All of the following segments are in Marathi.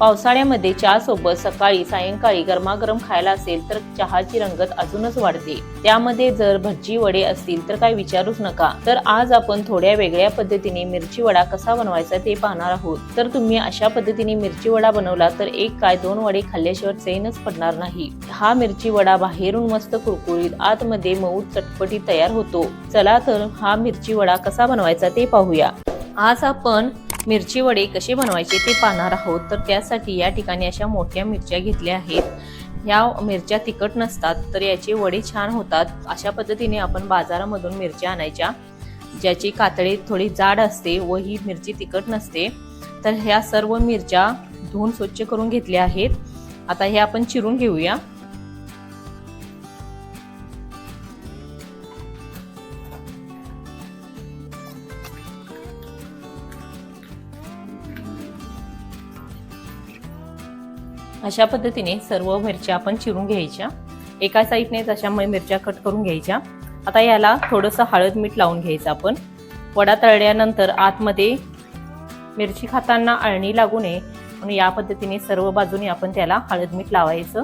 पावसाळ्यामध्ये चहा सोबत सकाळी सायंकाळी गरमागरम खायला असेल तर चहाची रंगत अजूनच वाढते। त्यामध्ये जर भजी वडे असतील तर काय विचारूच नका। तर आज आपण थोड्या वेगळ्या पद्धतीने मिरची वडा कसा बनवायचा ते पाहणार आहोत। तर तुम्ही अशा पद्धतीने मिरची वडा बनवला तर एक काय दोन वडे खाल्ल्याशिवाय चैनच पडणार नाही। हा मिरची वडा बाहेरून मस्त कुरकुरीत आतमध्ये मऊ चटपटीत तयार होतो। चला तर हा मिरची वडा कसा बनवायचा ते पाहूया। आज आपण मिरची वडे कसे बनवायचे ते पाहणार आहोत। तर त्यासाठी या ठिकाणी अशा मोठ्या मिरच्या घेतल्या आहेत। या मिरच्या तिखट नसतात तर याचे वडे छान होतात। अशा पद्धतीने आपण बाजारामधून मिरच्या आणायच्या ज्याची कातडी थोडी जाड असते व ही मिरची तिखट नसते। तर ह्या सर्व मिरच्या धुवून स्वच्छ करून घेतल्या आहेत। आता हे आपण चिरून घेऊया। अशा पद्धतीने सर्व मिरच्या आपण चिरून घ्यायच्या। एका साईडनेच अशा मिरच्या कट करून घ्यायच्या। आता याला थोडंसं हळद मीठ लावून घ्यायचं आपण। वडा तळल्यानंतर आतमध्ये मिरची खाताना अळणी लागू नये म्हणून या पद्धतीने सर्व बाजूने आपण त्याला हळद मीठ लावायचं।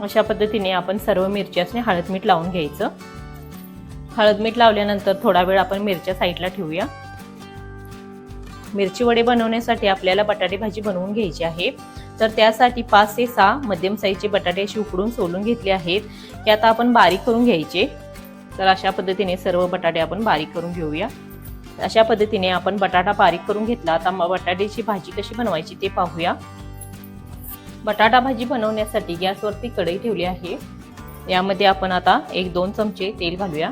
अशा पद्धतीने आपण सर्व मिरच्यासने हळद मीठ लावून घ्यायचं। हळद मीठ लावल्यानंतर थोडा वेळ आपण मिरच्या साईडला ठेवूया। मिरची वडे बनवण्यासाठी आपल्याला बटाटे भाजी बनवून घ्यायची आहे। तर त्यासाठी 5 ते 6 मध्यम साईजचे बटाटे अशी उकडून सोलून घेतले आहेत। ते आता आपण बारीक करून घ्यायचे। तर अशा पद्धतीने सर्व बटाटे आपण बारीक करून घेऊया। अशा पद्धतीने आपण बटाटा बारीक करून घेतला। आता बटाट्याची भाजी कशी बनवायची ते पाहूया। बटाटा भाजी बनवण्यासाठी गॅसवरती कढई ठेवली आहे। यामध्ये आपण आता 1-2 चमचे तेल घालूया।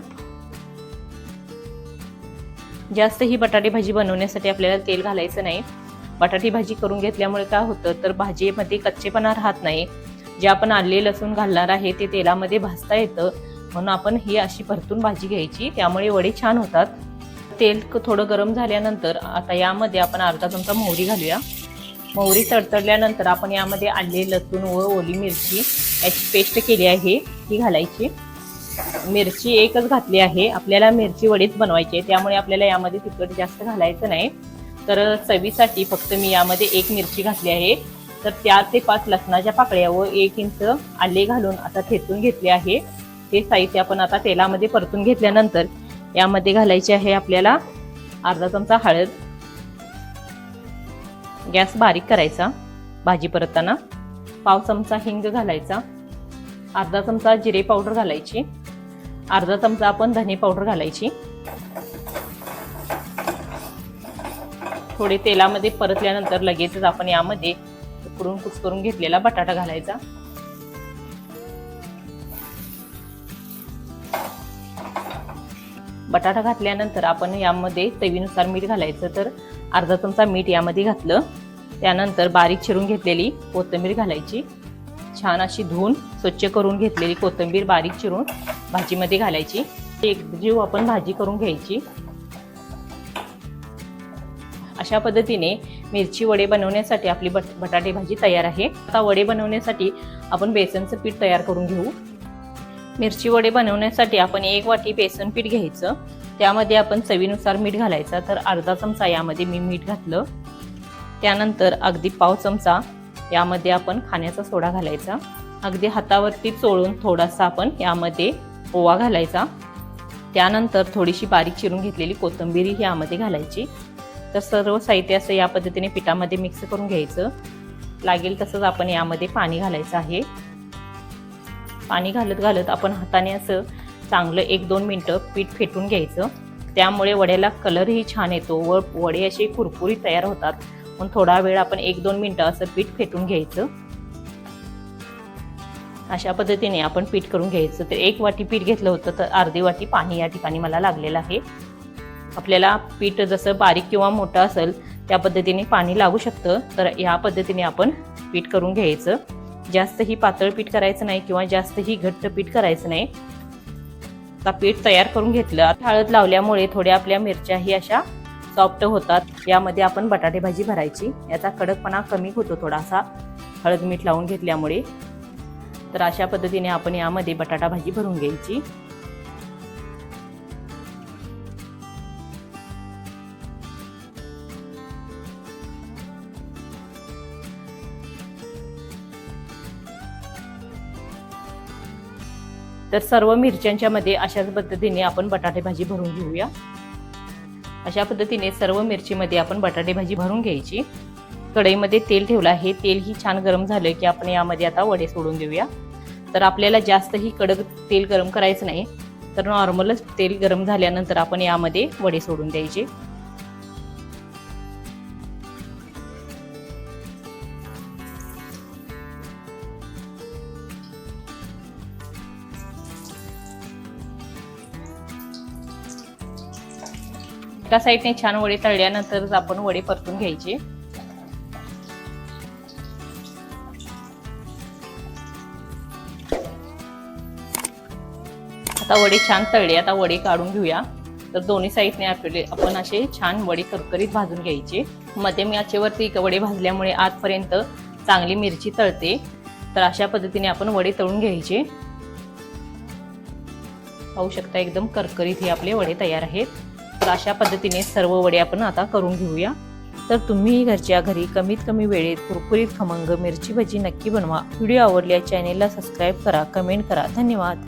जास्त ही बटाटे भाजी बनवण्यासाठी आपल्याला तेल घालायचं नाही। बटाटी भाजी करून घेतल्यामुळे काय होतं तर भाजीमध्ये कच्चेपणा राहत नाही। जे आपण आले लसूण घालणार आहे ते तेलामध्ये भाजता येतं म्हणून आपण ही अशी परतून भाजी घ्यायची। त्यामुळे वडे छान होतात। तेल थोडं गरम झाल्यानंतर आता यामध्ये आपण अर्धा चमचा मोहरी घालूया। मोहरी तडतडल्यानंतर आपण यामध्ये आले लसूण व ओली मिरची याची पेस्ट केली आहे ती घालायची। मिरची एकच घातली आहे। आपल्याला मिरची वडेच बनवायचे त्यामुळे आपल्याला यामध्ये तिखट जास्त घालायचं नाही। तर चवीसाठी फक्त मी यामध्ये 1 मिरची घातली आहे। तर 4 ते 5 लसणाच्या पाकळ्या व 1 इंच आले घालून आता ठेचून घेतले आहे। हे साहित्य आपण आता तेलामध्ये परतून घेतल्यानंतर यामध्ये घालायचे आहे आपल्याला अर्धा चमचा हळद। गॅस बारीक करायचा भाजी परतताना। पाव चमचा हिंग घालायचा। अर्धा चमचा जिरे पावडर घालायची। अर्धा चमचा आपण धने पावडर घालायची। थोडे तेलामध्ये परतल्यानंतर लगेचच आपण यामध्ये उकडून कुस्करून घेतलेला बटाटा घालायचा। बटाटा घातल्यानंतर आपण यामध्ये चवीनुसार मीठ घालायचं। तर अर्धा चमचा मीठ यामध्ये घातलं। त्यानंतर बारीक चिरून घेतलेली कोथिंबीर घालायची। छान अशी धुवून स्वच्छ करून घेतलेली कोथिंबीर बारीक चिरून भाजीमध्ये घालायची। एकजीव आपण भाजी करून घ्यायची। अशा पद्धतीने मिरची वडे बनवण्यासाठी आपली बटाटे भाजी तयार आहे। आता वडे बनवण्यासाठी आपण बेसनचं पीठ तयार करून घेऊ। मिरची वडे बनवण्यासाठी आपण 1 वाटी बेसन पीठ घ्यायचं। त्यामध्ये आपण चवीनुसार मीठ घालायचं। तर अर्धा चमचा यामध्ये मी मीठ घातलं। त्यानंतर अगदी पाव चमचा यामध्ये आपण खाण्याचा सोडा घालायचा। अगदी हातावरती चोळून थोडासा आपण यामध्ये ओवा घालायचा। त्यानंतर थोडीशी बारीक चिरून घेतलेली कोथिंबीर यामध्ये घालायची। तर सर्व साहित्य असं या पद्धतीने पिठामध्ये मिक्स करून घ्यायचं। लागेल तसंच आपण यामध्ये पाणी घालायचं आहे। पाणी घालत आपण हाताने असं चांगलं 1-2 मिनिटं पीठ फेटून घ्यायचं। त्यामुळे वड्याला कलरही छान येतो व वडे असे कुरकुरीत तयार होतात। म्हणून थोडा वेळ आपण 1-2 मिनिटं असं पीठ फेटून घ्यायचं। अशा पद्धतीने आपण पीठ करून घ्यायचं। तर 1 वाटी पीठ घेतलं होतं तर अर्धी वाटी पाणी या ठिकाणी मला लागलेलं आहे। आपल्याला पीठ जसं बारीक किंवा मोठं असेल त्या पद्धतीने पाणी लागू शकतं। तर या पद्धतीने आपण पीठ करून घ्यायचं। जास्तही पातळ पीठ करायचं नाही किंवा जास्तही घट्ट पीठ करायचं नाही। आता पीठ तयार करून घेतलं। हळद लावल्यामुळे थोड्या आपल्या मिरच्याही अशा सॉफ्ट होतात। यामध्ये आपण बटाटे भाजी भरायची। याचा कडकपणा कमी होतो थोडासा हळद मीठ लावून घेतल्यामुळे। तर अशा पद्धतीने आपण यामध्ये बटाटा भाजी भरून घ्यायची। तर सर्व मिरच्यांच्या मध्ये अशाच पद्धतीने आपण बटाटे भाजी भरून घेऊया। अशा पद्धतीने सर्व मिरचीमध्ये आपण बटाटे भाजी भरून घ्यायची। कढईमध्ये तेल ठेवलं आहे, तेल ही छान गरम झालं की आपण यामध्ये आता वडे सोडून देऊया। तर आपल्याला जास्त ही कडक तेल गरम करायचं नाही, तर नॉर्मलच तेल गरम झाल्यानंतर आपण यामध्ये वडे सोडून द्यायचे। एका साईडने छान वडे तळल्यानंतर आपण वडे परतून घ्यायचे। आता वडे छान तळले, आता वडे काढून घेऊया। तर दोन्ही साईडने आपण असे छान वडे करकरीत भाजून घ्यायचे। मध्यम आचेवरती वडे भाजल्यामुळे आतपर्यंत चांगली मिरची तळते। तर अशा पद्धतीने आपण वडे तळून घ्यायचे। पाहू शकता एकदम करकरीत हे आपले वडे तयार आहेत। तर अशा पद्धतीने सर्व वडे आपण आता करून घेऊया। तर तुम्ही घरच्या घरी कमीत कमी वेळेत कुरकुरीत खमंग मिरची भजी नक्की बनवा। व्हिडिओ आवडल्यास चॅनेलला सबस्क्राईब करा, कमेंट करा। धन्यवाद।